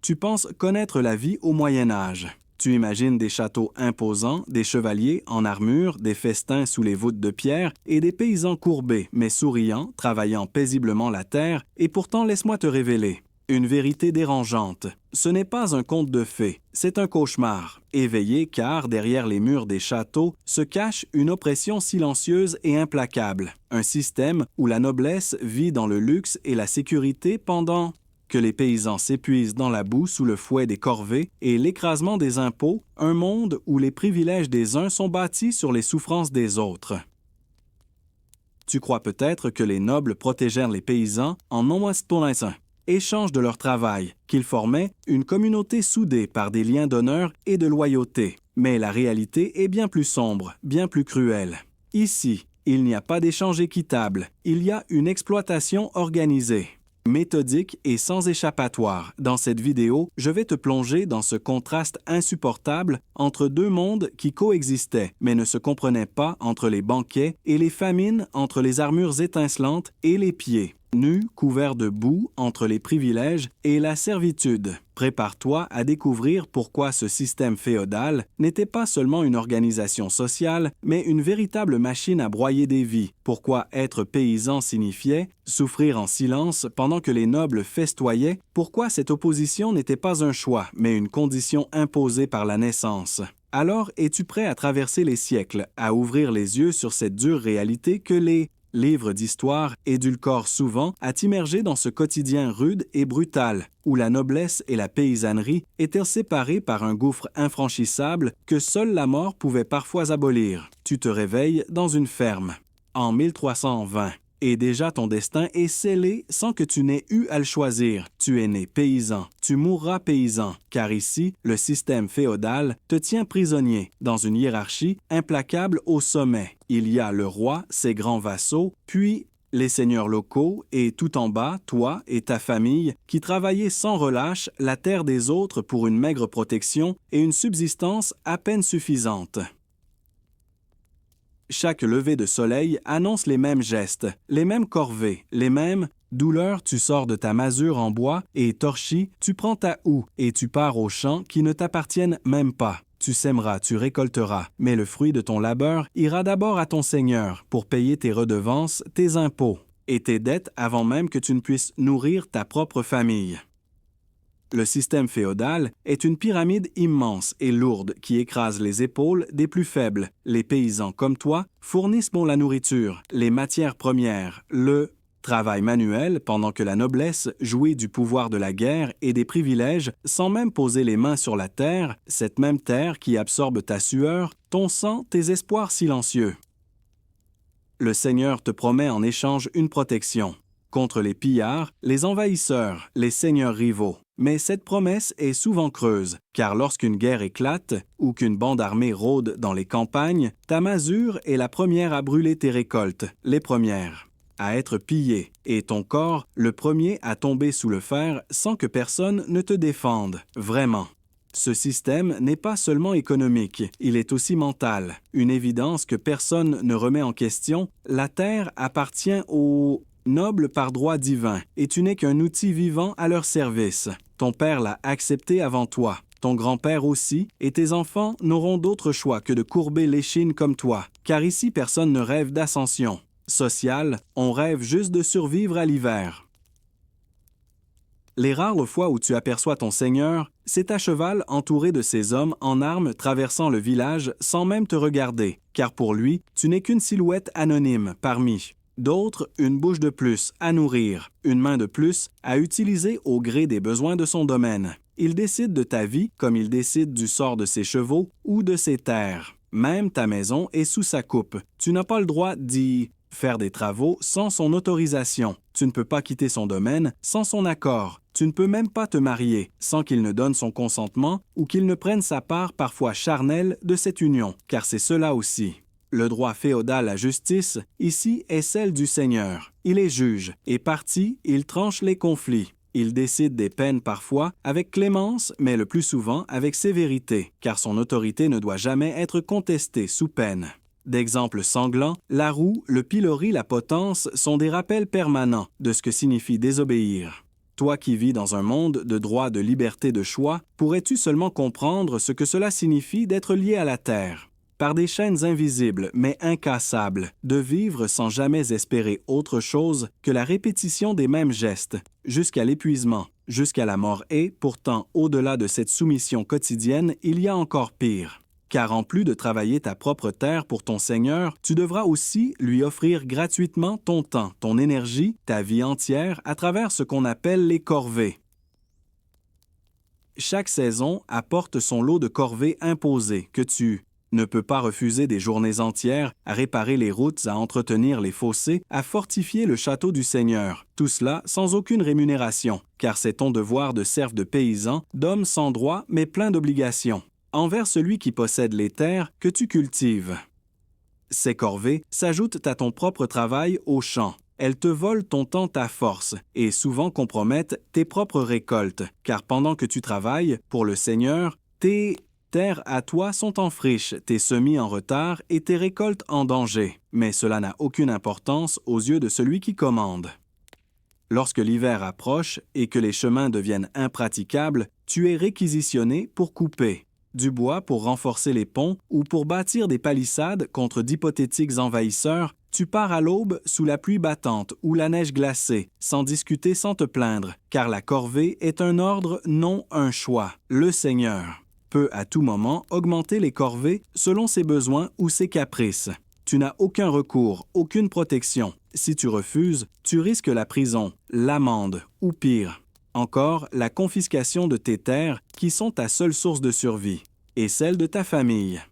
tu penses connaître la vie au Moyen Âge. Tu imagines des châteaux imposants, des chevaliers en armure, des festins sous les voûtes de pierre et des paysans courbés mais souriants, travaillant paisiblement la terre, et pourtant laisse-moi te révéler une vérité dérangeante. Ce n'est pas un conte de fées, c'est un cauchemar, éveillé car derrière les murs des châteaux se cache une oppression silencieuse et implacable, un système où la noblesse vit dans le luxe et la sécurité pendant que les paysans s'épuisent dans la boue sous le fouet des corvées et l'écrasement des impôts, un monde où les privilèges des uns sont bâtis sur les souffrances des autres. Tu crois peut-être que les nobles protégèrent les paysans en non-mastonnaisant, échange de leur travail, qu'ils formaient une communauté soudée par des liens d'honneur et de loyauté. Mais la réalité est bien plus sombre, bien plus cruelle. Ici, il n'y a pas d'échange équitable, il y a une exploitation organisée. Méthodique et sans échappatoire. Dans cette vidéo, je vais te plonger dans ce contraste insupportable entre deux mondes qui coexistaient, mais ne se comprenaient pas entre les banquets et les famines, entre les armures étincelantes et les pieds, nus, couverts de boue, entre les privilèges et la servitude. Prépare-toi à découvrir pourquoi ce système féodal n'était pas seulement une organisation sociale, mais une véritable machine à broyer des vies. Pourquoi être paysan signifiait souffrir en silence pendant que les nobles festoyaient. Pourquoi cette opposition n'était pas un choix, mais une condition imposée par la naissance. Alors, es-tu prêt à traverser les siècles, à ouvrir les yeux sur cette dure réalité que les livres d'histoire édulcorent souvent à t'immerger dans ce quotidien rude et brutal, où la noblesse et la paysannerie étaient séparées par un gouffre infranchissable que seule la mort pouvait parfois abolir. Tu te réveilles dans une ferme, en 1320, et déjà ton destin est scellé sans que tu n'aies eu à le choisir. Tu es né paysan, tu mourras paysan, car ici, le système féodal te tient prisonnier dans une hiérarchie implacable au sommet. Il y a le roi, ses grands vassaux, puis les seigneurs locaux et tout en bas, toi et ta famille, qui travaillaient sans relâche la terre des autres pour une maigre protection et une subsistance à peine suffisante. Chaque lever de soleil annonce les mêmes gestes, les mêmes corvées, les mêmes « douleur, tu sors de ta masure en bois et torchis, tu prends ta houe et tu pars aux champs qui ne t'appartiennent même pas. Tu sèmeras, tu récolteras, mais le fruit de ton labeur ira d'abord à ton Seigneur pour payer tes redevances, tes impôts et tes dettes avant même que tu ne puisses nourrir ta propre famille. » Le système féodal est une pyramide immense et lourde qui écrase les épaules des plus faibles. Les paysans comme toi fournissent la nourriture, les matières premières, le travail manuel pendant que la noblesse jouit du pouvoir de la guerre et des privilèges sans même poser les mains sur la terre, cette même terre qui absorbe ta sueur, ton sang, tes espoirs silencieux. Le Seigneur te promet en échange une protection contre les pillards, les envahisseurs, les seigneurs rivaux. Mais cette promesse est souvent creuse, car lorsqu'une guerre éclate ou qu'une bande armée rôde dans les campagnes, ta masure est la première à brûler tes récoltes, les premières à être pillées, et ton corps le premier à tomber sous le fer sans que personne ne te défende, vraiment. Ce système n'est pas seulement économique, il est aussi mental. Une évidence que personne ne remet en question, la terre appartient aux nobles par droit divin, et tu n'es qu'un outil vivant à leur service. Ton père l'a accepté avant toi, ton grand-père aussi, et tes enfants n'auront d'autre choix que de courber l'échine comme toi, car ici personne ne rêve d'ascension sociale, on rêve juste de survivre à l'hiver. Les rares fois où tu aperçois ton Seigneur, c'est à cheval entouré de ses hommes en armes traversant le village sans même te regarder, car pour lui, tu n'es qu'une silhouette anonyme parmi d'autres, une bouche de plus à nourrir, une main de plus à utiliser au gré des besoins de son domaine. Il décide de ta vie comme il décide du sort de ses chevaux ou de ses terres. Même ta maison est sous sa coupe. Tu n'as pas le droit d'y faire des travaux sans son autorisation. Tu ne peux pas quitter son domaine sans son accord. Tu ne peux même pas te marier sans qu'il ne donne son consentement ou qu'il ne prenne sa part parfois charnelle de cette union, car c'est cela aussi. Le droit féodal à justice, ici, est celle du Seigneur. Il est juge, et parti, il tranche les conflits. Il décide des peines parfois avec clémence, mais le plus souvent avec sévérité, car son autorité ne doit jamais être contestée sous peine. D'exemples sanglants, la roue, le pilori, la potence sont des rappels permanents de ce que signifie désobéir. Toi qui vis dans un monde de droit de liberté de choix, pourrais-tu seulement comprendre ce que cela signifie d'être lié à la terre? Par des chaînes invisibles mais incassables, de vivre sans jamais espérer autre chose que la répétition des mêmes gestes, jusqu'à l'épuisement, jusqu'à la mort et, pourtant, au-delà de cette soumission quotidienne, il y a encore pire. Car en plus de travailler ta propre terre pour ton Seigneur, tu devras aussi lui offrir gratuitement ton temps, ton énergie, ta vie entière à travers ce qu'on appelle les corvées. Chaque saison apporte son lot de corvées imposées que tu ne peux pas refuser des journées entières à réparer les routes, à entretenir les fossés, à fortifier le château du Seigneur. Tout cela sans aucune rémunération, car c'est ton devoir de serf de paysan, d'homme sans droit mais plein d'obligations, envers celui qui possède les terres que tu cultives. Ces corvées s'ajoutent à ton propre travail au champ. Elles te volent ton temps, ta force, et souvent compromettent tes propres récoltes, car pendant que tu travailles pour le Seigneur, tes terres à toi sont en friche, tes semis en retard et tes récoltes en danger. Mais cela n'a aucune importance aux yeux de celui qui commande. Lorsque l'hiver approche et que les chemins deviennent impraticables, tu es réquisitionné pour couper du bois pour renforcer les ponts ou pour bâtir des palissades contre d'hypothétiques envahisseurs. Tu pars à l'aube sous la pluie battante ou la neige glacée, sans discuter, sans te plaindre, car la corvée est un ordre, non un choix. Le Seigneur peut à tout moment augmenter les corvées selon ses besoins ou ses caprices. Tu n'as aucun recours, aucune protection. Si tu refuses, tu risques la prison, l'amende ou pire, encore la confiscation de tes terres qui sont ta seule source de survie et celle de ta famille.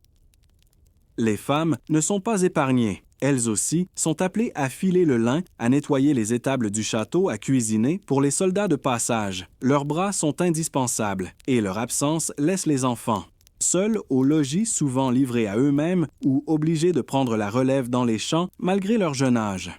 Les femmes ne sont pas épargnées. Elles aussi sont appelées à filer le lin, à nettoyer les étables du château, à cuisiner pour les soldats de passage. Leurs bras sont indispensables et leur absence laisse les enfants seuls au logis, souvent livrés à eux-mêmes ou obligés de prendre la relève dans les champs malgré leur jeune âge.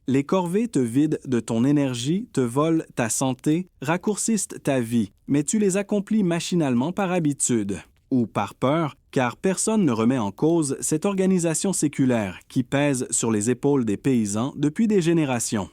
Les corvées te vident de ton énergie, te volent ta santé, raccourcissent ta vie, mais tu les accomplis machinalement par habitude ou par peur, car personne ne remet en cause cette organisation séculaire qui pèse sur les épaules des paysans depuis des générations.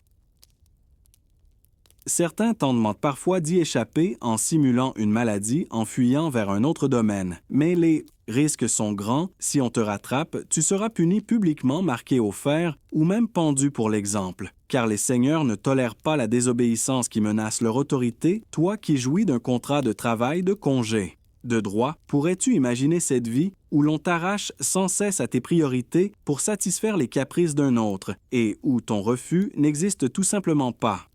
Certains tentent parfois d'y échapper en simulant une maladie, en fuyant vers un autre domaine, mais les risques sont grands. Si on te rattrape, tu seras puni publiquement, marqué au fer ou même pendu pour l'exemple, car les seigneurs ne tolèrent pas la désobéissance qui menace leur autorité, toi qui jouis d'un contrat de travail de congé. De droit, pourrais-tu imaginer cette vie où l'on t'arrache sans cesse à tes priorités pour satisfaire les caprices d'un autre et où ton refus n'existe tout simplement pas?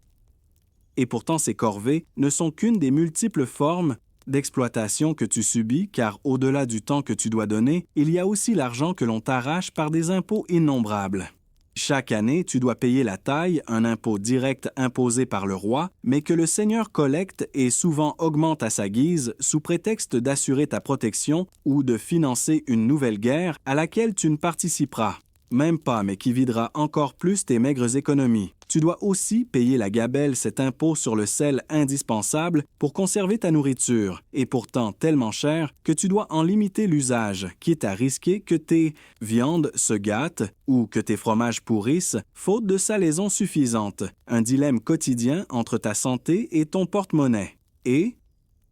Et pourtant ces corvées ne sont qu'une des multiples formes d'exploitation que tu subis, car au-delà du temps que tu dois donner, il y a aussi l'argent que l'on t'arrache par des impôts innombrables. Chaque année, tu dois payer la taille, un impôt direct imposé par le roi, mais que le seigneur collecte et souvent augmente à sa guise sous prétexte d'assurer ta protection ou de financer une nouvelle guerre à laquelle tu ne participeras. Même pas, mais qui videra encore plus tes maigres économies. Tu dois aussi payer la gabelle, cet impôt sur le sel indispensable pour conserver ta nourriture, et pourtant tellement cher que tu dois en limiter l'usage, quitte à risquer que tes viandes se gâtent ou que tes fromages pourrissent, faute de salaison suffisante. Un dilemme quotidien entre ta santé et ton porte-monnaie. Et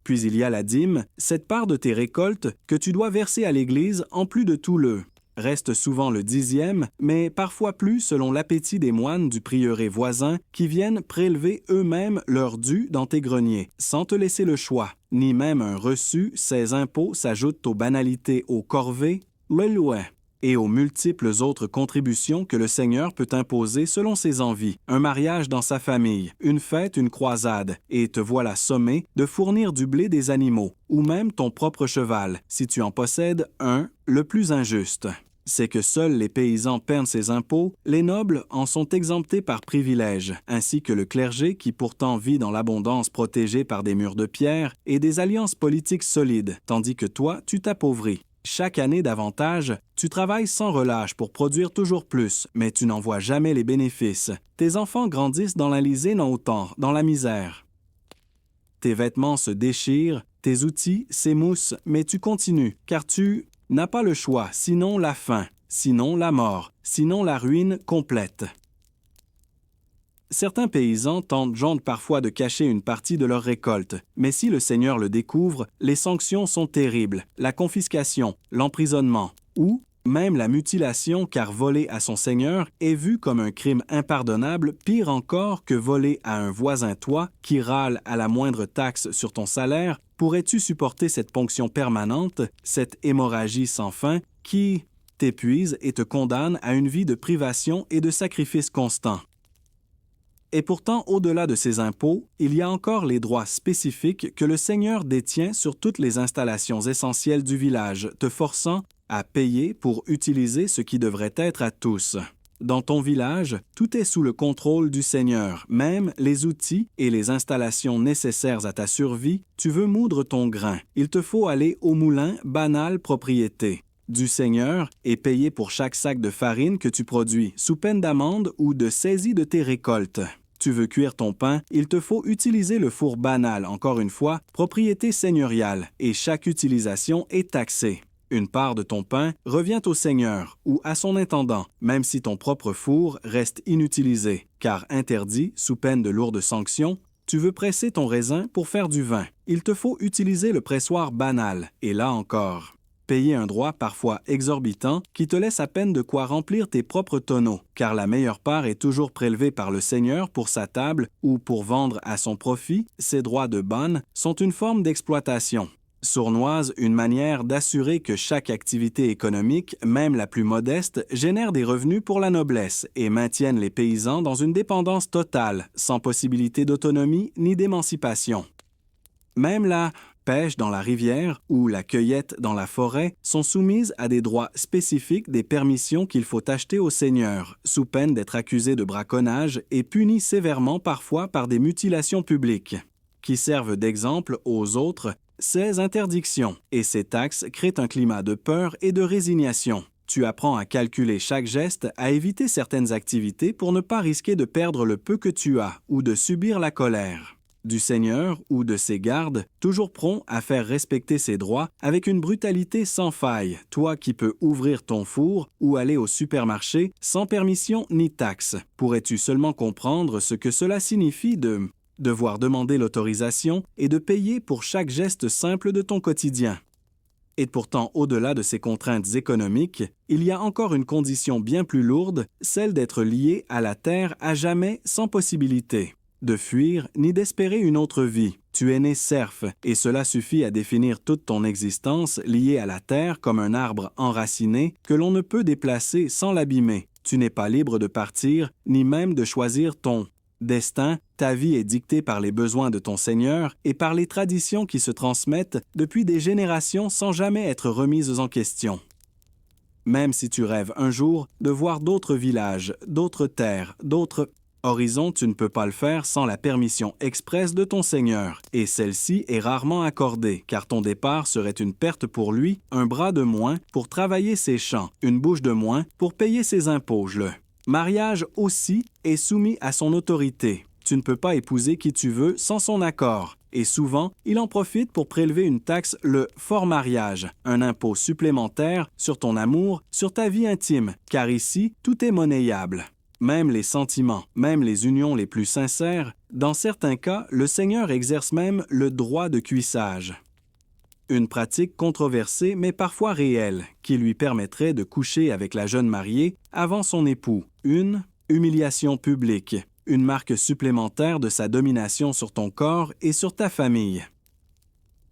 puis il y a la dîme, cette part de tes récoltes que tu dois verser à l'Église en plus de tout le reste souvent le 10e, mais parfois plus selon l'appétit des moines du prieuré voisin qui viennent prélever eux-mêmes leur dû dans tes greniers, sans te laisser le choix. Ni même un reçu, ces impôts s'ajoutent aux banalités, aux corvées, le louet, et aux multiples autres contributions que le Seigneur peut imposer selon ses envies. Un mariage dans sa famille, une fête, une croisade, et te voilà sommé de fournir du blé des animaux, ou même ton propre cheval, si tu en possèdes un, le plus injuste. C'est que seuls les paysans perdent ces impôts, les nobles en sont exemptés par privilège, ainsi que le clergé qui pourtant vit dans l'abondance protégé par des murs de pierre et des alliances politiques solides, tandis que toi, tu t'appauvris. Chaque année davantage, tu travailles sans relâche pour produire toujours plus, mais tu n'en vois jamais les bénéfices. Tes enfants grandissent dans l'Élysée, non autant, dans la misère. Tes vêtements se déchirent, tes outils s'émoussent, mais tu continues, car tu n'as pas le choix, sinon la faim, sinon la mort, sinon la ruine complète. Certains paysans tentent parfois de cacher une partie de leur récolte, mais si le seigneur le découvre, les sanctions sont terribles, la confiscation, l'emprisonnement ou même la mutilation, car voler à son seigneur est vu comme un crime impardonnable, pire encore que voler à un voisin toi qui râle à la moindre taxe sur ton salaire. Pourrais-tu supporter cette ponction permanente, cette hémorragie sans fin qui t'épuise et te condamne à une vie de privation et de sacrifice constant? Et pourtant, au-delà de ces impôts, il y a encore les droits spécifiques que le seigneur détient sur toutes les installations essentielles du village, te forçant à payer pour utiliser ce qui devrait être à tous. Dans ton village, tout est sous le contrôle du seigneur, même les outils et les installations nécessaires à ta survie. Tu veux moudre ton grain, il te faut aller au moulin, banale propriété du seigneur et payer pour chaque sac de farine que tu produis, sous peine d'amende ou de saisie de tes récoltes. Tu veux cuire ton pain, il te faut utiliser le four banal, encore une fois, propriété seigneuriale, et chaque utilisation est taxée. Une part de ton pain revient au seigneur ou à son intendant, même si ton propre four reste inutilisé, car interdit sous peine de lourdes sanctions. Tu veux presser ton raisin pour faire du vin. Il te faut utiliser le pressoir banal, et là encore, payer un droit parfois exorbitant qui te laisse à peine de quoi remplir tes propres tonneaux, car la meilleure part est toujours prélevée par le seigneur pour sa table ou pour vendre à son profit. Ces droits de ban sont une forme d'exploitation sournoise, une manière d'assurer que chaque activité économique, même la plus modeste, génère des revenus pour la noblesse et maintienne les paysans dans une dépendance totale, sans possibilité d'autonomie ni d'émancipation. Même la pêche dans la rivière ou la cueillette dans la forêt sont soumises à des droits spécifiques des permissions qu'il faut acheter au seigneur, sous peine d'être accusé de braconnage et puni sévèrement parfois par des mutilations publiques, qui servent d'exemple aux autres. Ces interdictions et ces taxes créent un climat de peur et de résignation. Tu apprends à calculer chaque geste, à éviter certaines activités pour ne pas risquer de perdre le peu que tu as ou de subir la colère du seigneur ou de ses gardes, toujours prompt à faire respecter ses droits avec une brutalité sans faille, toi qui peux ouvrir ton four ou aller au supermarché sans permission ni taxe. Pourrais-tu seulement comprendre ce que cela signifie de devoir demander l'autorisation et de payer pour chaque geste simple de ton quotidien? Et pourtant, au-delà de ces contraintes économiques, il y a encore une condition bien plus lourde, celle d'être lié à la terre à jamais sans possibilité de fuir ni d'espérer une autre vie. Tu es né serf, et cela suffit à définir toute ton existence liée à la terre comme un arbre enraciné que l'on ne peut déplacer sans l'abîmer. Tu n'es pas libre de partir, ni même de choisir ton destin. Ta vie est dictée par les besoins de ton Seigneur et par les traditions qui se transmettent depuis des générations sans jamais être remises en question. Même si tu rêves un jour de voir d'autres villages, d'autres terres, d'autres horizons, tu ne peux pas le faire sans la permission expresse de ton Seigneur, et celle-ci est rarement accordée, car ton départ serait une perte pour lui, un bras de moins pour travailler ses champs, une bouche de moins pour payer ses impôts. Le mariage aussi est soumis à son autorité. Tu ne peux pas épouser qui tu veux sans son accord, et souvent, il en profite pour prélever une taxe, le fort mariage, un impôt supplémentaire sur ton amour, sur ta vie intime, car ici, tout est monnayable. Même les sentiments, même les unions les plus sincères, dans certains cas, le Seigneur exerce même le droit de cuissage. Une pratique controversée mais parfois réelle, qui lui permettrait de coucher avec la jeune mariée avant son époux. Une humiliation publique, une marque supplémentaire de sa domination sur ton corps et sur ta famille.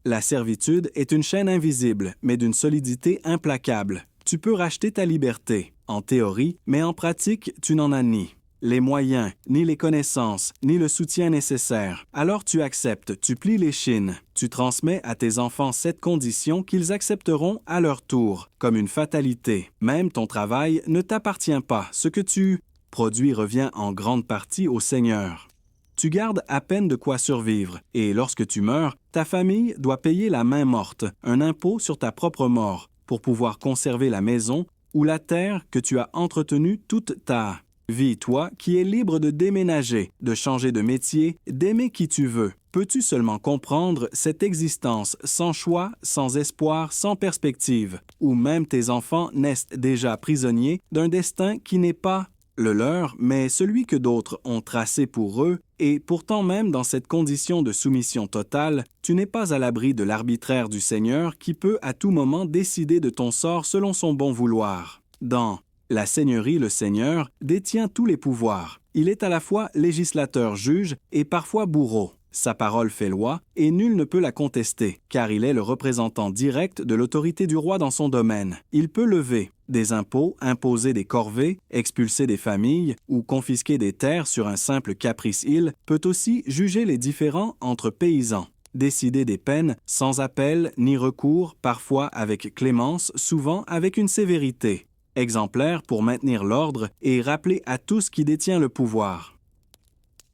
La servitude est une chaîne invisible, mais d'une solidité implacable. Tu peux racheter ta liberté, en théorie, mais en pratique, tu n'en as ni les moyens, ni les connaissances, ni le soutien nécessaire. Alors tu acceptes, tu plies l'échine, tu transmets à tes enfants cette condition qu'ils accepteront à leur tour, comme une fatalité. Même ton travail ne t'appartient pas, ce que tu produis revient en grande partie au Seigneur. Tu gardes à peine de quoi survivre, et lorsque tu meurs, ta famille doit payer la main morte, un impôt sur ta propre mort, pour pouvoir conserver la maison ou la terre que tu as entretenue toute ta vie, toi qui es libre de déménager, de changer de métier, d'aimer qui tu veux. Peux-tu seulement comprendre cette existence sans choix, sans espoir, sans perspective, où même tes enfants naissent déjà prisonniers d'un destin qui n'est pas Le leur, mais celui que d'autres ont tracé pour eux, et pourtant même dans cette condition de soumission totale, tu n'es pas à l'abri de l'arbitraire du Seigneur qui peut à tout moment décider de ton sort selon son bon vouloir. Dans La Seigneurie, le Seigneur détient tous les pouvoirs. Il est à la fois législateur, juge et parfois bourreau. Sa parole fait loi, et nul ne peut la contester, car il est le représentant direct de l'autorité du roi dans son domaine. Il peut lever des impôts, imposer des corvées, expulser des familles ou confisquer des terres sur un simple caprice. Il peut aussi juger les différends entre paysans, décider des peines sans appel ni recours, parfois avec clémence, souvent avec une sévérité exemplaire pour maintenir l'ordre et rappeler à tous qui détient le pouvoir.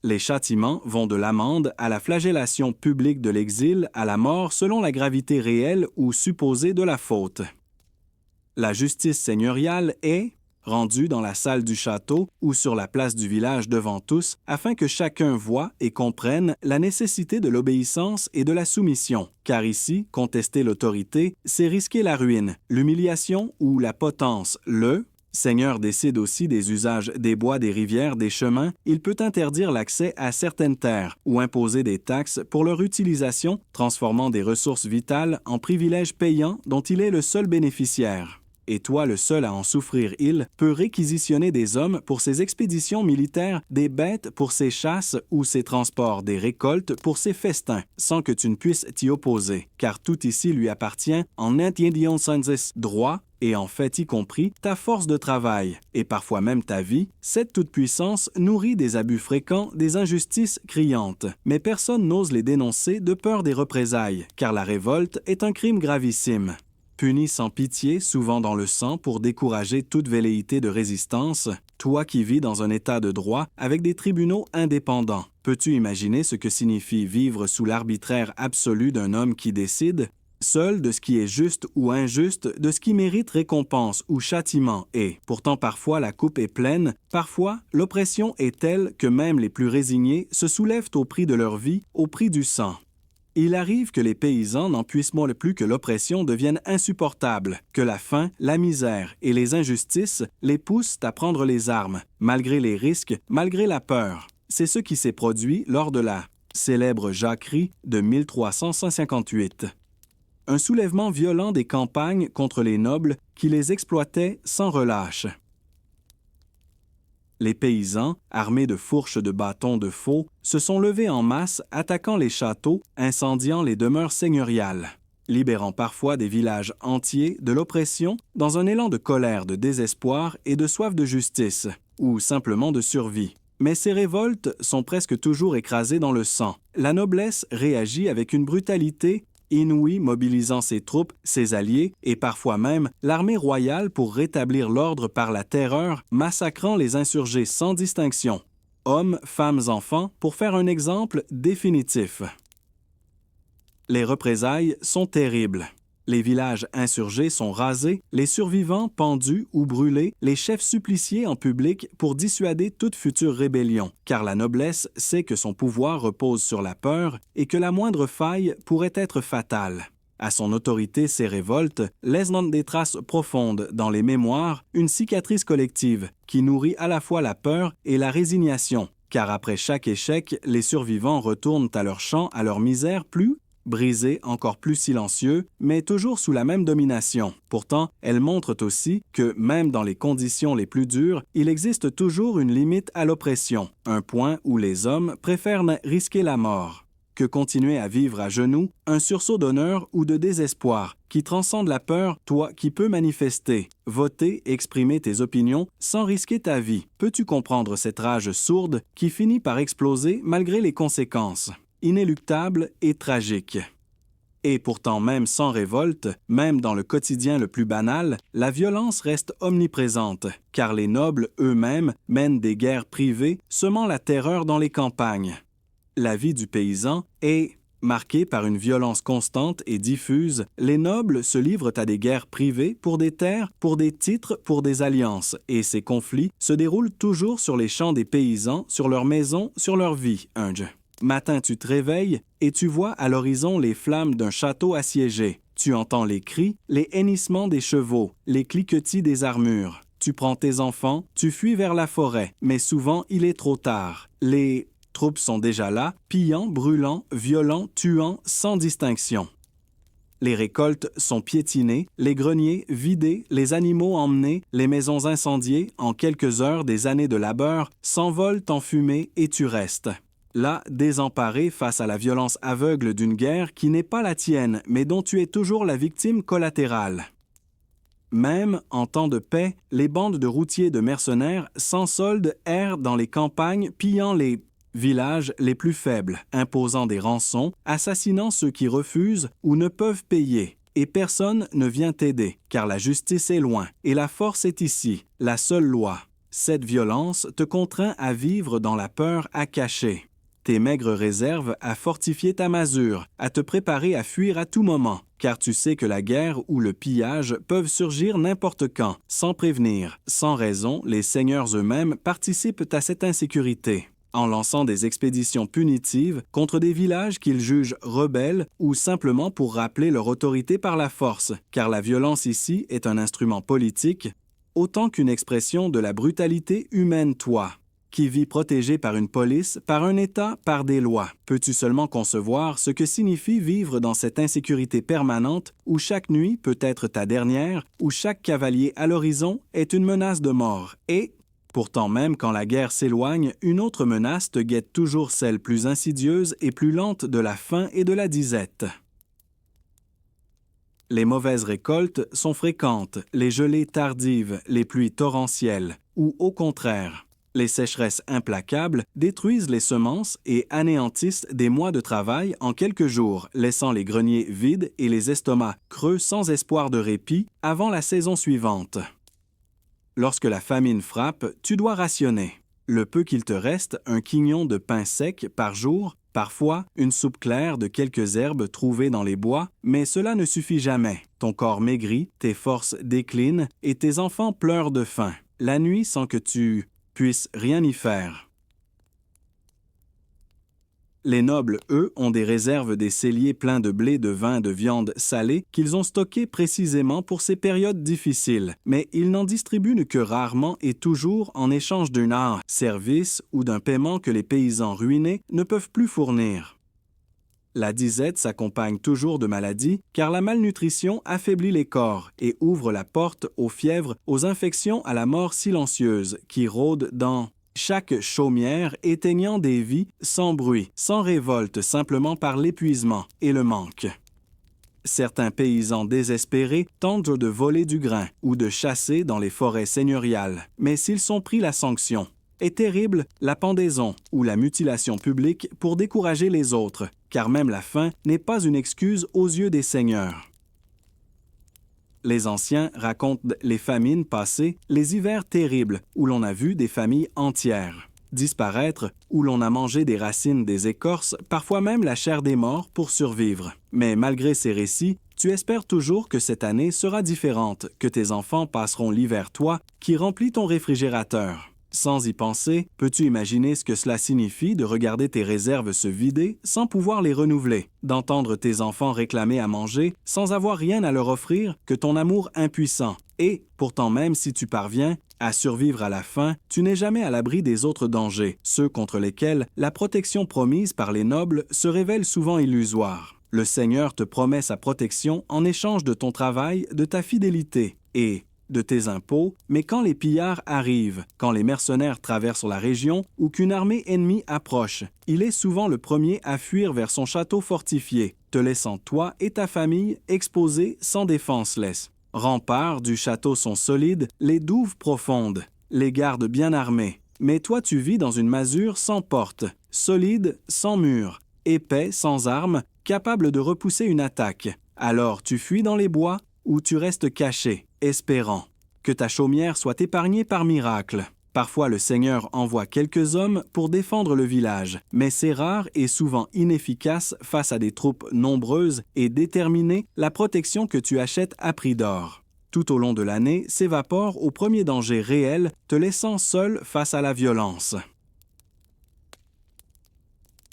Les châtiments vont de l'amende à la flagellation publique de l'exil à la mort selon la gravité réelle ou supposée de la faute. La justice seigneuriale est rendue dans la salle du château ou sur la place du village devant tous afin que chacun voie et comprenne la nécessité de l'obéissance et de la soumission, car ici, contester l'autorité, c'est risquer la ruine, l'humiliation ou la potence. Le Seigneur décide aussi des usages des bois, des rivières, des chemins. Il peut interdire l'accès à certaines terres ou imposer des taxes pour leur utilisation, transformant des ressources vitales en privilèges payants dont il est le seul bénéficiaire. Et toi le seul à en souffrir, il peut réquisitionner des hommes pour ses expéditions militaires, des bêtes pour ses chasses ou ses transports, des récoltes pour ses festins, sans que tu ne puisses t'y opposer, car tout ici lui appartient en intendion sensis droit, et en fait y compris ta force de travail, et parfois même ta vie. Cette toute-puissance nourrit des abus fréquents, des injustices criantes, mais personne n'ose les dénoncer de peur des représailles, car la révolte est un crime gravissime. Puni sans pitié, souvent dans le sang, pour décourager toute velléité de résistance, toi qui vis dans un état de droit avec des tribunaux indépendants, peux-tu imaginer ce que signifie vivre sous l'arbitraire absolu d'un homme qui décide, seul de ce qui est juste ou injuste, de ce qui mérite récompense ou châtiment, et pourtant parfois la coupe est pleine, parfois l'oppression est telle que même les plus résignés se soulèvent au prix de leur vie, au prix du sang. Il arrive que les paysans n'en puissent plus que l'oppression devienne insupportable, que la faim, la misère et les injustices les poussent à prendre les armes, malgré les risques, malgré la peur. C'est ce qui s'est produit lors de la célèbre jacquerie de 1358. Un soulèvement violent des campagnes contre les nobles qui les exploitaient sans relâche. Les paysans, armés de fourches de bâtons de faux, se sont levés en masse, attaquant les châteaux, incendiant les demeures seigneuriales, libérant parfois des villages entiers de l'oppression dans un élan de colère, de désespoir et de soif de justice, ou simplement de survie. Mais ces révoltes sont presque toujours écrasées dans le sang. La noblesse réagit avec une brutalité inouïe, mobilisant ses troupes, ses alliés et parfois même l'armée royale pour rétablir l'ordre par la terreur, massacrant les insurgés sans distinction, hommes, femmes, enfants, pour faire un exemple définitif. Les représailles sont terribles. Les villages insurgés sont rasés, les survivants pendus ou brûlés, les chefs suppliciés en public pour dissuader toute future rébellion, car la noblesse sait que son pouvoir repose sur la peur et que la moindre faille pourrait être fatale. À son autorité, ces révoltes laissent des traces profondes dans les mémoires, une cicatrice collective qui nourrit à la fois la peur et la résignation, car après chaque échec, les survivants retournent à leur champ, à leur misère plus brisés, encore plus silencieux, mais toujours sous la même domination. Pourtant, elles montrent aussi que, même dans les conditions les plus dures, il existe toujours une limite à l'oppression, un point où les hommes préfèrent risquer la mort que continuer à vivre à genoux, un sursaut d'honneur ou de désespoir qui transcende la peur, toi qui peux manifester, voter, exprimer tes opinions sans risquer ta vie. Peux-tu comprendre cette rage sourde qui finit par exploser malgré les conséquences inéluctable et tragique? Et pourtant, même sans révolte, même dans le quotidien le plus banal, la violence reste omniprésente, car les nobles eux-mêmes mènent des guerres privées, semant la terreur dans les campagnes. La vie du paysan est marquée par une violence constante et diffuse. Les nobles se livrent à des guerres privées pour des terres, pour des titres, pour des alliances, et ces conflits se déroulent toujours sur les champs des paysans, sur leurs maisons, sur leur vie. Matin, tu te réveilles et tu vois à l'horizon les flammes d'un château assiégé. Tu entends les cris, les hennissements des chevaux, les cliquetis des armures. Tu prends tes enfants, tu fuis vers la forêt, mais souvent il est trop tard. Les troupes sont déjà là, pillant, brûlant, violant, tuant, sans distinction. Les récoltes sont piétinées, les greniers vidés, les animaux emmenés, les maisons incendiées, en quelques heures des années de labeur, s'envolent en fumée et tu restes. Là, désemparé face à la violence aveugle d'une guerre qui n'est pas la tienne, mais dont tu es toujours la victime collatérale. Même en temps de paix, les bandes de routiers de mercenaires sans solde errent dans les campagnes, pillant les villages les plus faibles, imposant des rançons, assassinant ceux qui refusent ou ne peuvent payer. Et personne ne vient t'aider, car la justice est loin, et la force est ici, la seule loi. Cette violence te contraint à vivre dans la peur à cacher. Tes maigres réserves à fortifier ta masure, à te préparer à fuir à tout moment, car tu sais que la guerre ou le pillage peuvent surgir n'importe quand, sans prévenir. Sans raison, les seigneurs eux-mêmes participent à cette insécurité, en lançant des expéditions punitives contre des villages qu'ils jugent rebelles ou simplement pour rappeler leur autorité par la force, car la violence ici est un instrument politique, autant qu'une expression de la brutalité humaine toi, qui vit protégé par une police, par un État, par des lois. Peux-tu seulement concevoir ce que signifie vivre dans cette insécurité permanente où chaque nuit peut être ta dernière, où chaque cavalier à l'horizon est une menace de mort et, pourtant même quand la guerre s'éloigne, une autre menace te guette toujours, celle plus insidieuse et plus lente de la faim et de la disette. Les mauvaises récoltes sont fréquentes, les gelées tardives, les pluies torrentielles, ou au contraire, les sécheresses implacables détruisent les semences et anéantissent des mois de travail en quelques jours, laissant les greniers vides et les estomacs creux sans espoir de répit avant la saison suivante. Lorsque la famine frappe, tu dois rationner. Le peu qu'il te reste, un quignon de pain sec par jour, parfois une soupe claire de quelques herbes trouvées dans les bois, mais cela ne suffit jamais. Ton corps maigrit, tes forces déclinent et tes enfants pleurent de faim. La nuit sans que tu puisses rien y faire. Les nobles, eux, ont des réserves des celliers pleins de blé, de vin, de viande salée qu'ils ont stockés précisément pour ces périodes difficiles, mais ils n'en distribuent que rarement et toujours en échange d'un art, service ou d'un paiement que les paysans ruinés ne peuvent plus fournir. La disette s'accompagne toujours de maladies, car la malnutrition affaiblit les corps et ouvre la porte aux fièvres, aux infections, à la mort silencieuse qui rôde dans chaque chaumière, éteignant des vies sans bruit, sans révolte, simplement par l'épuisement et le manque. Certains paysans désespérés tentent de voler du grain ou de chasser dans les forêts seigneuriales, mais s'ils sont pris la sanction est terrible, la pendaison ou la mutilation publique pour décourager les autres, car même la faim n'est pas une excuse aux yeux des seigneurs. Les anciens racontent les famines passées, les hivers terribles où l'on a vu des familles entières disparaître, où l'on a mangé des racines des écorces, parfois même la chair des morts pour survivre. Mais malgré ces récits, tu espères toujours que cette année sera différente, que tes enfants passeront l'hiver toi qui remplit ton réfrigérateur. Sans y penser, peux-tu imaginer ce que cela signifie de regarder tes réserves se vider sans pouvoir les renouveler, d'entendre tes enfants réclamer à manger sans avoir rien à leur offrir que ton amour impuissant, et, pourtant même si tu parviens à survivre à la faim, tu n'es jamais à l'abri des autres dangers, ceux contre lesquels la protection promise par les nobles se révèle souvent illusoire. Le Seigneur te promet sa protection en échange de ton travail, de ta fidélité, et de tes impôts, mais quand les pillards arrivent, quand les mercenaires traversent la région ou qu'une armée ennemie approche, il est souvent le premier à fuir vers son château fortifié, te laissant toi et ta famille exposés sans défenseless. Remparts du château sont solides, les douves profondes, les gardes bien armés, mais toi tu vis dans une masure sans porte, solide sans mur, épais sans armes, capable de repousser une attaque. Alors tu fuis dans les bois où tu restes caché, espérant que ta chaumière soit épargnée par miracle. Parfois le Seigneur envoie quelques hommes pour défendre le village, mais c'est rare et souvent inefficace face à des troupes nombreuses et déterminées, la protection que tu achètes à prix d'or. Tout au long de l'année s'évapore au premier danger réel, te laissant seul face à la violence.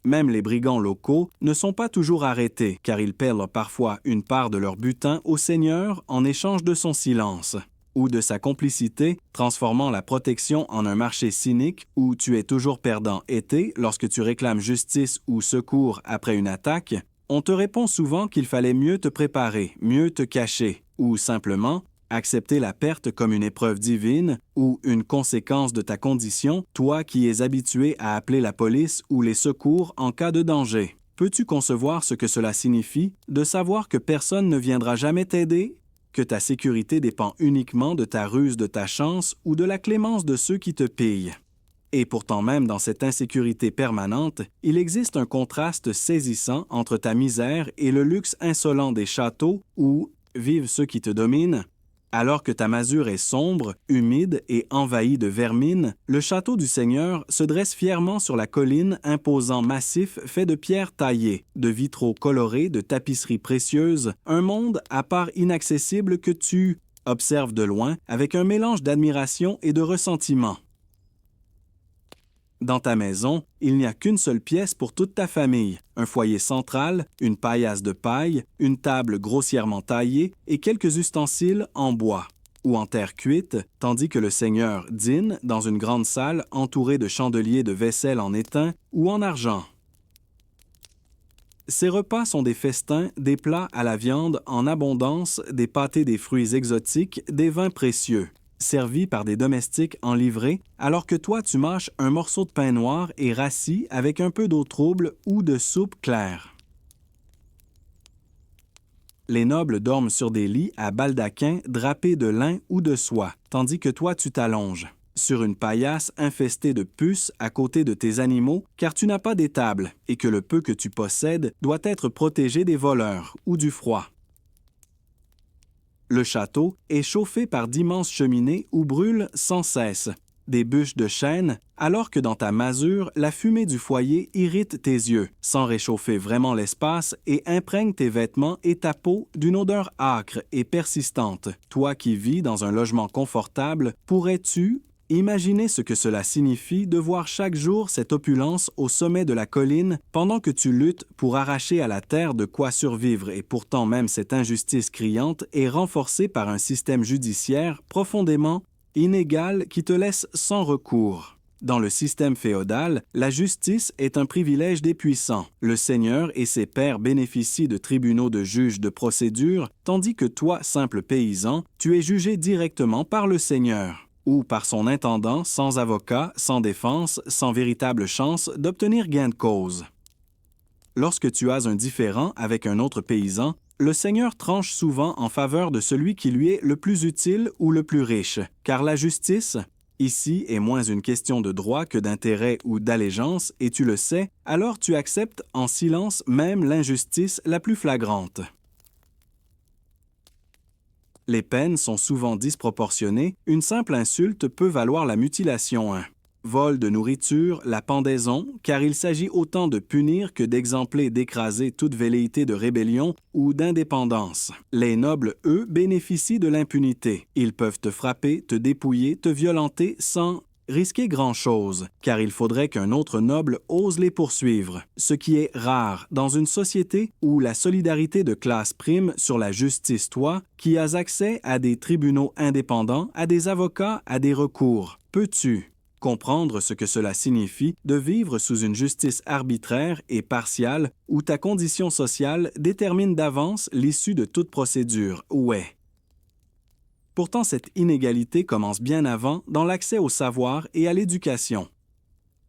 Même les brigands locaux ne sont pas toujours arrêtés, car ils perdent parfois une part de leur butin au Seigneur en échange de son silence. ou de sa complicité, transformant la protection en un marché cynique où tu es toujours perdant été lorsque tu réclames justice ou secours après une attaque, on te répond souvent qu'il fallait mieux te préparer, mieux te cacher, ou simplement accepter la perte comme une épreuve divine ou une conséquence de ta condition, toi qui es habitué à appeler la police ou les secours en cas de danger. Peux-tu concevoir ce que cela signifie de savoir que personne ne viendra jamais t'aider, que ta sécurité dépend uniquement de ta ruse de ta chance ou de la clémence de ceux qui te pillent? Et pourtant même dans cette insécurité permanente, il existe un contraste saisissant entre ta misère et le luxe insolent des châteaux où vivent ceux qui te dominent. Alors que ta masure est sombre, humide et envahie de vermine, le château du Seigneur se dresse fièrement sur la colline, imposant massif fait de pierres taillées, de vitraux colorés, de tapisseries précieuses, un monde à part inaccessible que tu observes de loin avec un mélange d'admiration et de ressentiment. Dans ta maison, il n'y a qu'une seule pièce pour toute ta famille, un foyer central, une paillasse de paille, une table grossièrement taillée et quelques ustensiles en bois ou en terre cuite, tandis que le Seigneur dîne dans une grande salle entourée de chandeliers de vaisselle en étain ou en argent. Ces repas sont des festins, des plats à la viande en abondance, des pâtés des fruits exotiques, des vins précieux, servis par des domestiques en livrée, alors que toi tu mâches un morceau de pain noir et rassis avec un peu d'eau trouble ou de soupe claire. Les nobles dorment sur des lits à baldaquin drapés de lin ou de soie, tandis que toi tu t'allonges sur une paillasse infestée de puces à côté de tes animaux, car tu n'as pas d'étable et que le peu que tu possèdes doit être protégé des voleurs ou du froid. Le château est chauffé par d'immenses cheminées où brûlent sans cesse des bûches de chêne, alors que dans ta masure, la fumée du foyer irrite tes yeux, sans réchauffer vraiment l'espace et imprègne tes vêtements et ta peau d'une odeur âcre et persistante. Toi qui vis dans un logement confortable, pourrais-tu imaginer ce que cela signifie de voir chaque jour cette opulence au sommet de la colline pendant que tu luttes pour arracher à la terre de quoi survivre et pourtant même cette injustice criante est renforcée par un système judiciaire profondément inégal qui te laisse sans recours. Dans le système féodal, la justice est un privilège des puissants. Le seigneur et ses pairs bénéficient de tribunaux de juges de procédure, tandis que toi, simple paysan, tu es jugé directement par le seigneur ou par son intendant sans avocat, sans défense, sans véritable chance d'obtenir gain de cause. Lorsque tu as un différend avec un autre paysan, le seigneur tranche souvent en faveur de celui qui lui est le plus utile ou le plus riche, car la justice, ici, est moins une question de droit que d'intérêt ou d'allégeance, et tu le sais, alors tu acceptes en silence même l'injustice la plus flagrante. Les peines sont souvent disproportionnées, une simple insulte peut valoir la mutilation. Vol de nourriture, la pendaison, car il s'agit autant de punir que d'exempler d'écraser toute velléité de rébellion ou d'indépendance. Les nobles, eux, bénéficient de l'impunité. Ils peuvent te frapper, te dépouiller, te violenter sans risquer grand-chose, car il faudrait qu'un autre noble ose les poursuivre, ce qui est rare dans une société où la solidarité de classe prime sur la justice, toi, qui as accès à des tribunaux indépendants, à des avocats, à des recours. Peux-tu comprendre ce que cela signifie de vivre sous une justice arbitraire et partiale où ta condition sociale détermine d'avance l'issue de toute procédure? Ouais. Pourtant, cette inégalité commence bien avant dans l'accès au savoir et à l'éducation.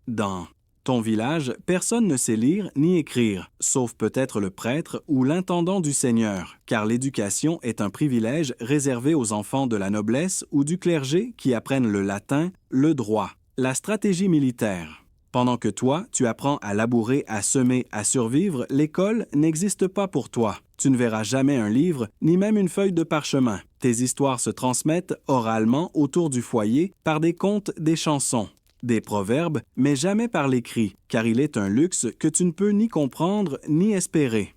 Dans ton village, personne ne sait lire ni écrire, sauf peut-être le prêtre ou l'intendant du Seigneur, car l'éducation est un privilège réservé aux enfants de la noblesse ou du clergé qui apprennent le latin, le droit, la stratégie militaire. Pendant que toi, tu apprends à labourer, à semer, à survivre, l'école n'existe pas pour toi. Tu ne verras jamais un livre, ni même une feuille de parchemin. Tes histoires se transmettent oralement autour du foyer par des contes, des chansons, des proverbes, mais jamais par l'écrit, car il est un luxe que tu ne peux ni comprendre ni espérer.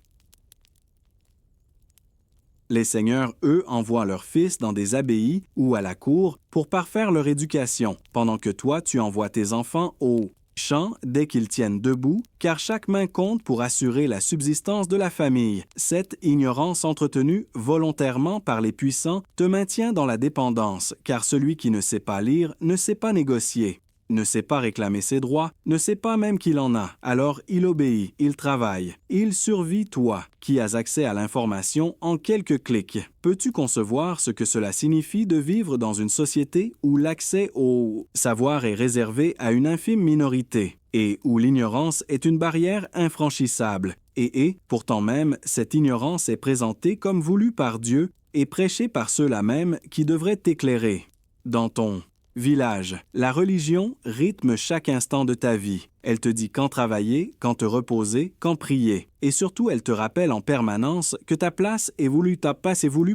Les seigneurs, eux, envoient leurs fils dans des abbayes ou à la cour pour parfaire leur éducation, pendant que toi, tu envoies tes enfants au Chant dès qu'ils tiennent debout, car chaque main compte pour assurer la subsistance de la famille. Cette ignorance entretenue volontairement par les puissants te maintient dans la dépendance, car celui qui ne sait pas lire ne sait pas négocier, ne sait pas réclamer ses droits, ne sait pas même qu'il en a. Alors il obéit, il travaille, il survit toi, qui as accès à l'information en quelques clics. Peux-tu concevoir ce que cela signifie de vivre dans une société où l'accès au savoir est réservé à une infime minorité et où l'ignorance est une barrière infranchissable? Et pourtant même, cette ignorance est présentée comme voulue par Dieu et prêchée par ceux-là même qui devraient t'éclairer. Dans ton village, la religion rythme chaque instant de ta vie. Elle te dit quand travailler, quand te reposer, quand prier. Et surtout, elle te rappelle en permanence que ta place est voulue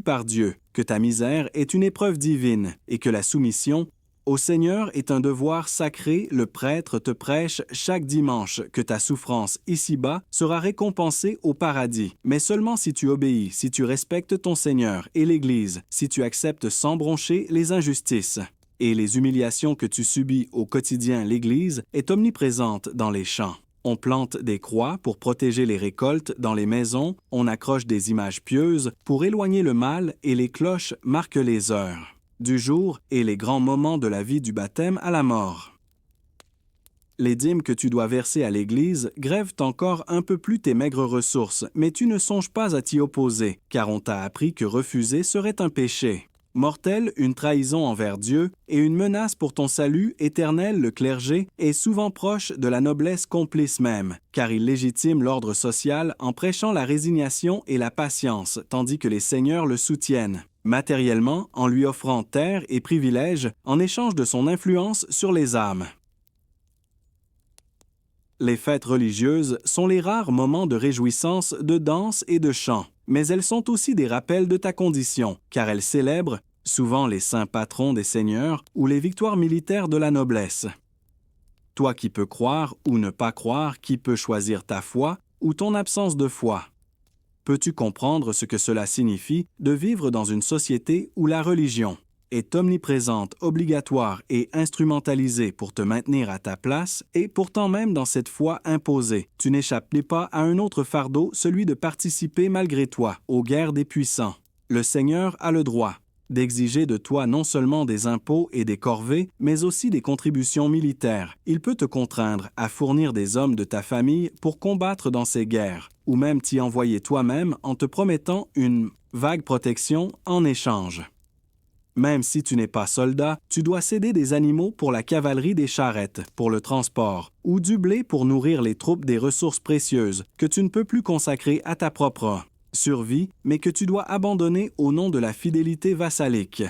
par Dieu, que ta misère est une épreuve divine et que la soumission au Seigneur est un devoir sacré. Le prêtre te prêche chaque dimanche que ta souffrance ici-bas sera récompensée au paradis, mais seulement si tu obéis, si tu respectes ton Seigneur et l'Église, si tu acceptes sans broncher les injustices. Et les humiliations que tu subis au quotidien, l'Église est omniprésente dans les champs. On plante des croix pour protéger les récoltes dans les maisons, on accroche des images pieuses pour éloigner le mal et les cloches marquent les heures du jour et les grands moments de la vie du baptême à la mort. Les dîmes que tu dois verser à l'Église grèvent encore un peu plus tes maigres ressources, mais tu ne songes pas à t'y opposer, car on t'a appris que refuser serait un péché mortel, une trahison envers Dieu et une menace pour ton salut éternel. Le clergé est souvent proche de la noblesse complice même, car il légitime l'ordre social en prêchant la résignation et la patience, tandis que les seigneurs le soutiennent matériellement en lui offrant terre et privilèges en échange de son influence sur les âmes. Les fêtes religieuses sont les rares moments de réjouissance, de danse et de chant, mais elles sont aussi des rappels de ta condition, car elles célèbrent souvent les saints patrons des seigneurs ou les victoires militaires de la noblesse. Toi qui peux croire ou ne pas croire, qui peux choisir ta foi ou ton absence de foi. Peux-tu comprendre ce que cela signifie de vivre dans une société où la religion est omniprésente, obligatoire et instrumentalisée pour te maintenir à ta place, et pourtant même dans cette foi imposée, tu n'échappes pas à un autre fardeau, celui de participer malgré toi aux guerres des puissants. Le Seigneur a le droit d'exiger de toi non seulement des impôts et des corvées, mais aussi des contributions militaires. Il peut te contraindre à fournir des hommes de ta famille pour combattre dans ces guerres, ou même t'y envoyer toi-même en te promettant une vague protection en échange. Même si tu n'es pas soldat, tu dois céder des animaux pour la cavalerie des charrettes, pour le transport, ou du blé pour nourrir les troupes des ressources précieuses que tu ne peux plus consacrer à ta propre survie, mais que tu dois abandonner au nom de la fidélité vassalique.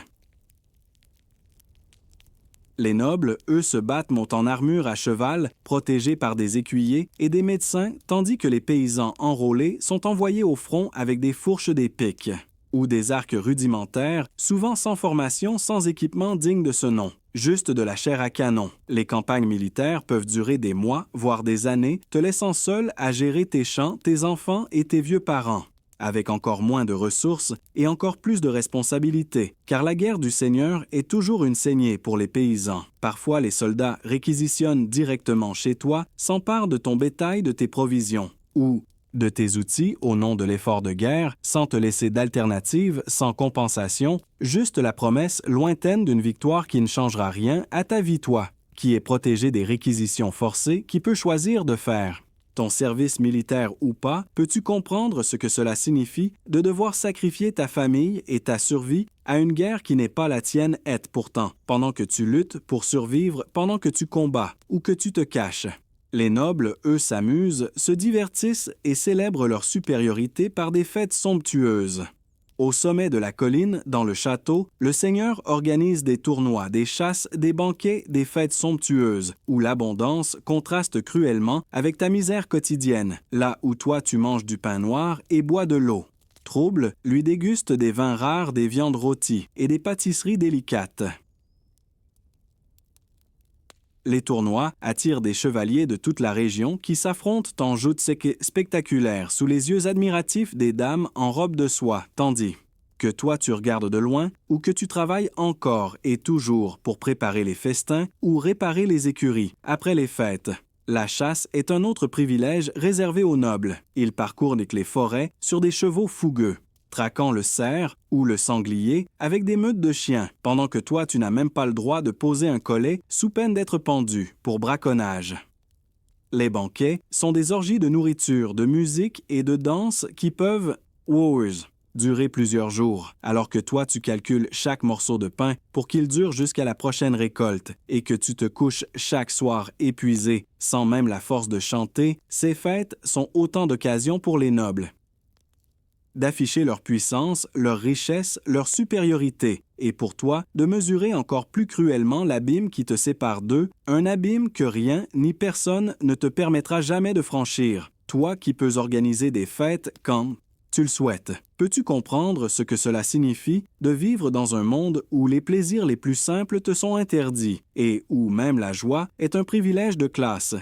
Les nobles, eux, se battent, montent en armure à cheval, protégés par des écuyers et des médecins, tandis que les paysans enrôlés sont envoyés au front avec des fourches, des pics ou des arcs rudimentaires, souvent sans formation, sans équipement digne de ce nom, juste de la chair à canon. Les campagnes militaires peuvent durer des mois, voire des années, te laissant seul à gérer tes champs, tes enfants et tes vieux parents, avec encore moins de ressources et encore plus de responsabilités, car la guerre du Seigneur est toujours une saignée pour les paysans. Parfois, les soldats réquisitionnent directement chez toi, s'emparent de ton bétail, de tes provisions, ou de tes outils au nom de l'effort de guerre, sans te laisser d'alternative, sans compensation, juste la promesse lointaine d'une victoire qui ne changera rien à ta vie, toi, qui est protégé des réquisitions forcées, qui peut choisir de faire ton service militaire ou pas. Peux-tu comprendre ce que cela signifie de devoir sacrifier ta famille et ta survie à une guerre qui n'est pas la tienne est pourtant, pendant que tu luttes pour survivre, pendant que tu combats ou que tu te caches? Les nobles, eux, s'amusent, se divertissent et célèbrent leur supériorité par des fêtes somptueuses. Au sommet de la colline, dans le château, le seigneur organise des tournois, des chasses, des banquets, des fêtes somptueuses, où l'abondance contraste cruellement avec ta misère quotidienne, là où toi tu manges du pain noir et bois de l'eau. Trouble lui déguste des vins rares, des viandes rôties et des pâtisseries délicates. Les tournois attirent des chevaliers de toute la région qui s'affrontent en joutes spectaculaires sous les yeux admiratifs des dames en robe de soie, tandis que toi tu regardes de loin ou que tu travailles encore et toujours pour préparer les festins ou réparer les écuries après les fêtes. La chasse est un autre privilège réservé aux nobles. Ils parcourent les forêts sur des chevaux fougueux, traquant le cerf ou le sanglier avec des meutes de chiens, pendant que toi tu n'as même pas le droit de poser un collet sous peine d'être pendu pour braconnage. Les banquets sont des orgies de nourriture, de musique et de danse qui peuvent durer plusieurs jours, alors que toi tu calcules chaque morceau de pain pour qu'il dure jusqu'à la prochaine récolte et que tu te couches chaque soir épuisé, sans même la force de chanter. Ces fêtes sont autant d'occasions pour les nobles d'afficher leur puissance, leur richesse, leur supériorité, et pour toi, de mesurer encore plus cruellement l'abîme qui te sépare d'eux, un abîme que rien ni personne ne te permettra jamais de franchir, toi qui peux organiser des fêtes quand tu le souhaites. Peux-tu comprendre ce que cela signifie de vivre dans un monde où les plaisirs les plus simples te sont interdits et où même la joie est un privilège de classe?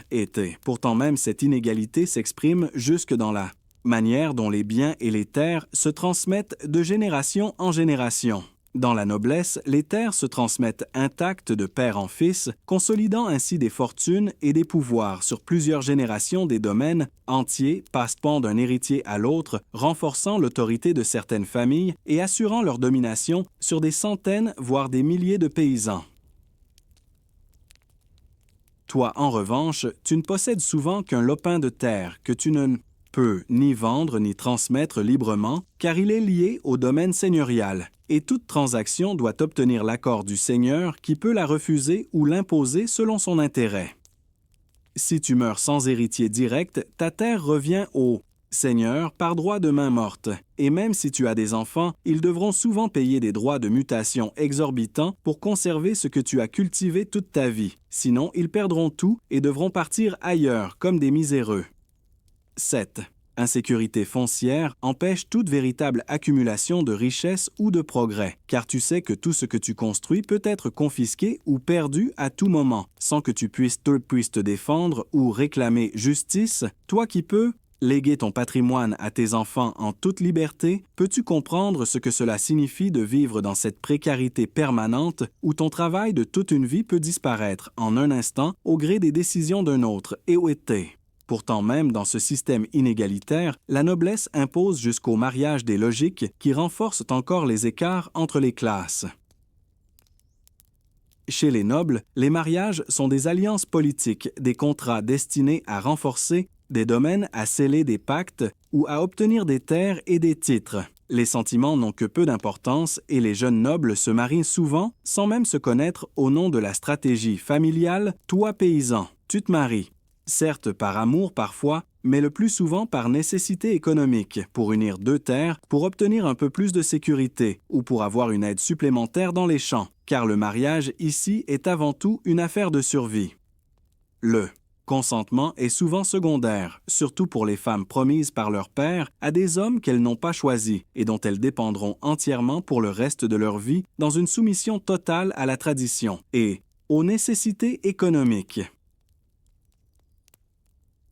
Pourtant même cette inégalité s'exprime jusque dans la manière dont les biens et les terres se transmettent de génération en génération. Dans la noblesse, les terres se transmettent intactes de père en fils, consolidant ainsi des fortunes et des pouvoirs sur plusieurs générations des domaines entiers, passant d'un héritier à l'autre, renforçant l'autorité de certaines familles et assurant leur domination sur des centaines, voire des milliers de paysans. Toi, en revanche, tu ne possèdes souvent qu'un lopin de terre que tu ne peut ni vendre ni transmettre librement, car il est lié au domaine seigneurial, et toute transaction doit obtenir l'accord du seigneur qui peut la refuser ou l'imposer selon son intérêt. Si tu meurs sans héritier direct, ta terre revient au seigneur par droit de main morte, et même si tu as des enfants, ils devront souvent payer des droits de mutation exorbitants pour conserver ce que tu as cultivé toute ta vie, sinon ils perdront tout et devront partir ailleurs comme des miséreux. 7. Insécurité foncière empêche toute véritable accumulation de richesse ou de progrès, car tu sais que tout ce que tu construis peut être confisqué ou perdu à tout moment, sans que tu puisses te défendre ou réclamer justice. Toi qui peux léguer ton patrimoine à tes enfants en toute liberté, peux-tu comprendre ce que cela signifie de vivre dans cette précarité permanente où ton travail de toute une vie peut disparaître en un instant au gré des décisions d'un autre et où était? Pourtant même, dans ce système inégalitaire, la noblesse impose jusqu'au mariage des logiques qui renforcent encore les écarts entre les classes. Chez les nobles, les mariages sont des alliances politiques, des contrats destinés à renforcer des domaines, à sceller des pactes ou à obtenir des terres et des titres. Les sentiments n'ont que peu d'importance et les jeunes nobles se marient souvent sans même se connaître au nom de la stratégie familiale « toi paysan, tu te maries ». Certes par amour parfois, mais le plus souvent par nécessité économique, pour unir deux terres, pour obtenir un peu plus de sécurité ou pour avoir une aide supplémentaire dans les champs, car le mariage ici est avant tout une affaire de survie. Le consentement est souvent secondaire, surtout pour les femmes promises par leur père à des hommes qu'elles n'ont pas choisis et dont elles dépendront entièrement pour le reste de leur vie dans une soumission totale à la tradition et aux nécessités économiques.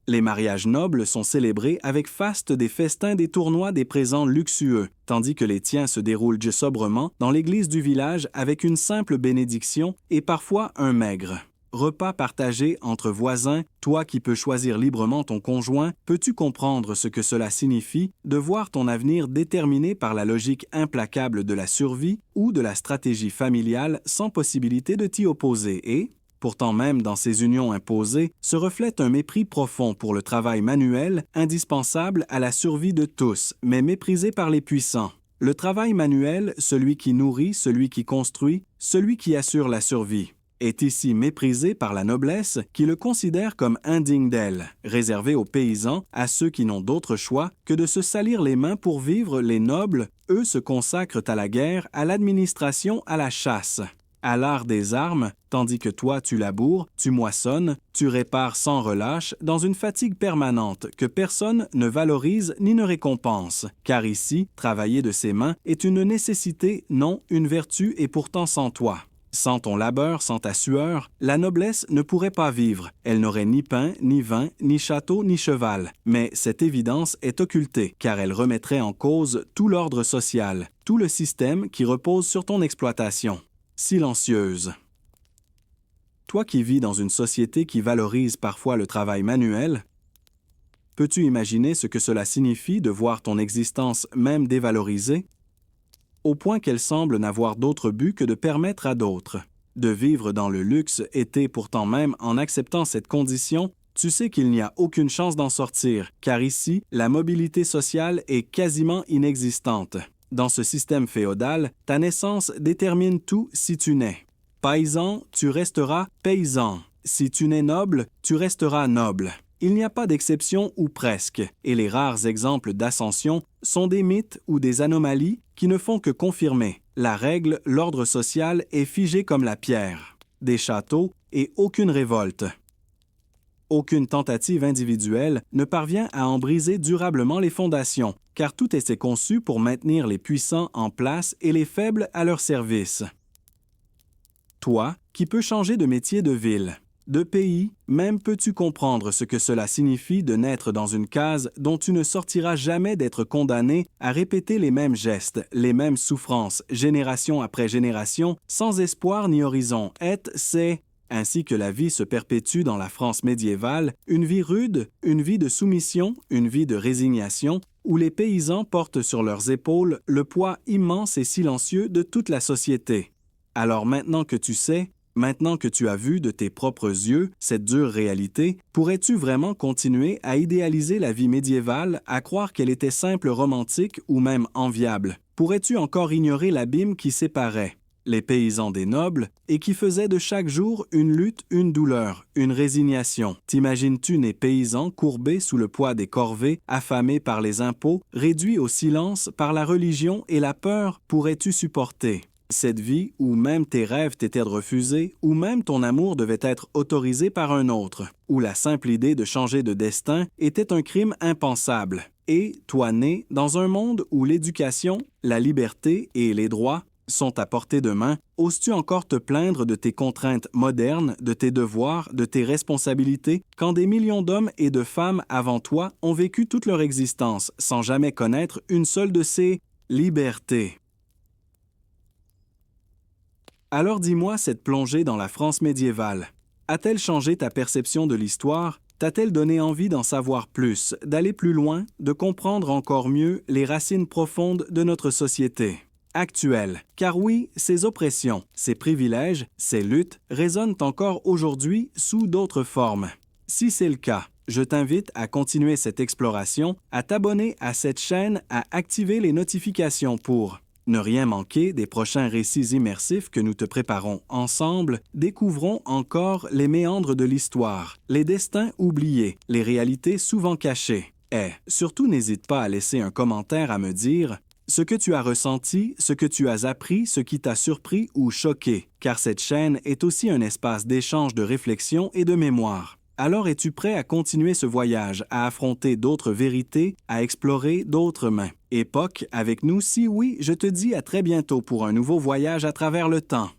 Les mariages nobles sont célébrés avec faste des festins, des tournois, des présents luxueux, tandis que les tiens se déroulent sobrement dans l'église du village avec une simple bénédiction et parfois un maigre repas partagé entre voisins. Toi qui peux choisir librement ton conjoint, peux-tu comprendre ce que cela signifie de voir ton avenir déterminé par la logique implacable de la survie ou de la stratégie familiale sans possibilité de t'y opposer et pourtant même dans ces unions imposées, se reflète un mépris profond pour le travail manuel, indispensable à la survie de tous, mais méprisé par les puissants. Le travail manuel, celui qui nourrit, celui qui construit, celui qui assure la survie, est ici méprisé par la noblesse qui le considère comme indigne d'elle, réservé aux paysans, à ceux qui n'ont d'autre choix que de se salir les mains pour vivre. Les nobles, eux, se consacrent à la guerre, à l'administration, à la chasse, à l'art des armes, tandis que toi tu laboures, tu moissonnes, tu répares sans relâche dans une fatigue permanente que personne ne valorise ni ne récompense, car ici, travailler de ses mains est une nécessité, non une vertu, et pourtant sans toi. Sans ton labeur, sans ta sueur, la noblesse ne pourrait pas vivre. Elle n'aurait ni pain, ni vin, ni château, ni cheval. Mais cette évidence est occultée, car elle remettrait en cause tout l'ordre social, tout le système qui repose sur ton exploitation. Silencieuse. Toi qui vis dans une société qui valorise parfois le travail manuel, peux-tu imaginer ce que cela signifie de voir ton existence même dévalorisée, au point qu'elle semble n'avoir d'autre but que de permettre à d'autres de vivre dans le luxe et pourtant même en acceptant cette condition, tu sais qu'il n'y a aucune chance d'en sortir, car ici, la mobilité sociale est quasiment inexistante. Dans ce système féodal, ta naissance détermine tout si tu nais. Paysan, tu resteras paysan. Si tu nais noble, tu resteras noble. Il n'y a pas d'exception ou presque, et les rares exemples d'ascension sont des mythes ou des anomalies qui ne font que confirmer. La règle, l'ordre social est figé comme la pierre. Des châteaux et aucune révolte. Aucune tentative individuelle ne parvient à en briser durablement les fondations, car tout est conçu pour maintenir les puissants en place et les faibles à leur service. Toi, qui peux changer de métier de ville, de pays, même peux-tu comprendre ce que cela signifie de naître dans une case dont tu ne sortiras jamais d'être condamné à répéter les mêmes gestes, les mêmes souffrances, génération après génération, sans espoir ni horizon. C'est, ainsi que la vie se perpétue dans la France médiévale, une vie rude, une vie de soumission, une vie de résignation, où les paysans portent sur leurs épaules le poids immense et silencieux de toute la société. Alors maintenant que tu sais, maintenant que tu as vu de tes propres yeux cette dure réalité, pourrais-tu vraiment continuer à idéaliser la vie médiévale, à croire qu'elle était simple, romantique ou même enviable? Pourrais-tu encore ignorer l'abîme qui séparait les paysans des nobles et qui faisait de chaque jour une lutte, une douleur, une résignation? T'imagines-tu né paysan courbé sous le poids des corvées, affamé par les impôts, réduit au silence par la religion et la peur? Pourrais-tu supporter cette vie où même tes rêves t'étaient refusés, où même ton amour devait être autorisé par un autre, où la simple idée de changer de destin était un crime impensable? Et, toi né dans un monde où l'éducation, la liberté et les droits sont à portée de main, oses-tu encore te plaindre de tes contraintes modernes, de tes devoirs, de tes responsabilités, quand des millions d'hommes et de femmes avant toi ont vécu toute leur existence sans jamais connaître une seule de ces libertés? Alors dis-moi, cette plongée dans la France médiévale, a-t-elle changé ta perception de l'histoire? T'a-t-elle donné envie d'en savoir plus, d'aller plus loin, de comprendre encore mieux les racines profondes de notre société actuelle? Car oui, ces oppressions, ces privilèges, ces luttes résonnent encore aujourd'hui sous d'autres formes. Si c'est le cas, je t'invite à continuer cette exploration, à t'abonner à cette chaîne, à activer les notifications pour ne rien manquer des prochains récits immersifs que nous te préparons ensemble. Découvrons encore les méandres de l'histoire, les destins oubliés, les réalités souvent cachées. Et surtout n'hésite pas à laisser un commentaire à me dire ce que tu as ressenti, ce que tu as appris, ce qui t'a surpris ou choqué, car cette chaîne est aussi un espace d'échange de réflexion et de mémoire. Alors es-tu prêt à continuer ce voyage, à affronter d'autres vérités, à explorer d'autres mains? Époque avec nous, si oui, je te dis à très bientôt pour un nouveau voyage à travers le temps.